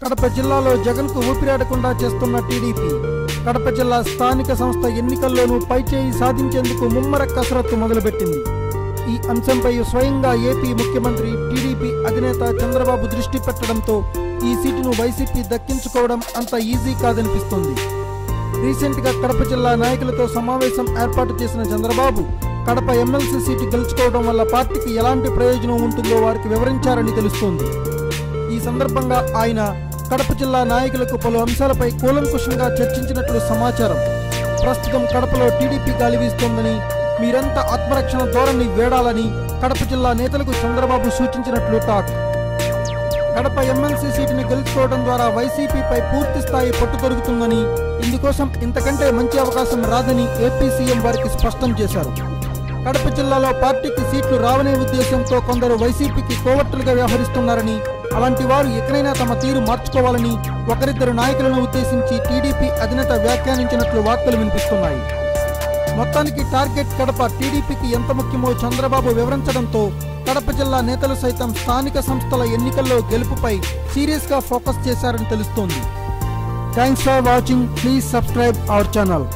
కడప జిల్లాలో జగన్కు ఊపిరాడకుండా చేస్తున్న టీడీపీ కడప జిల్లా స్థానిక సంస్థ ఎన్నికల్లోనూ పైచేయి సాధించేందుకు ముమ్మర కసరత్తు మొదలుపెట్టింది. ఈ అంశంపై స్వయంగా ఏపీ ముఖ్యమంత్రి టీడీపీ అధినేత చంద్రబాబు దృష్టి పెట్టడంతో ఈ సీటును వైసీపీ దక్కించుకోవడం అంత ఈజీ కాదనిపిస్తోంది. రీసెంట్గా కడప జిల్లా నాయకులతో సమావేశం ఏర్పాటు చేసిన చంద్రబాబు కడప ఎమ్మెల్సీ సీటు గెలుచుకోవడం వల్ల పార్టీకి ఎలాంటి ప్రయోజనం ఉంటుందో వారికి వివరించారని తెలుస్తోంది. ఈ సందర్భంగా ఆయన కడప జిల్లా నాయకులకు పలు అంశాలపై కూలంకుషంగా చర్చించినట్లు సమాచారం. ప్రస్తుతం కడపలో టీడీపీ గాలి వీస్తోందని, మీరంతా ఆత్మరక్షణ ధోరణి వేడాలని కడప జిల్లా నేతలకు చంద్రబాబు సూచించినట్లు టాక్. కడప ఎమ్మెల్సీ సీటును గెలుచుకోవడం ద్వారా వైసీపీపై పూర్తి స్థాయి పట్టు దొరుకుతుందని, ఇందుకోసం ఇంతకంటే మంచి అవకాశం రాదని ఏపీ సీఎం వారికి స్పష్టం చేశారు. కడప జిల్లాలో పార్టీకి సీట్లు రావనే ఉద్దేశంతో కొందరు వైసీపీకి కోవర్టులుగా వ్యవహరిస్తున్నారని, అలాంటి వారు ఎక్కడైనా తమ తీరు మార్చుకోవాలని ఒకరిద్దరు నాయకులను ఉద్దేశించి టీడీపీ అధినేత వ్యాఖ్యానించినట్లు వార్తలు వినిపిస్తున్నాయి. మొత్తానికి టార్గెట్ కడప టీడీపీకి ఎంత ముఖ్యమో చంద్రబాబు వివరించడంతో కడప జిల్లా నేతలు సైతం స్థానిక సంస్థల ఎన్నికల్లో గెలుపుపై సీరియస్గా ఫోకస్ చేశారని తెలుస్తోంది. Thanks for watching. Please subscribe our channel.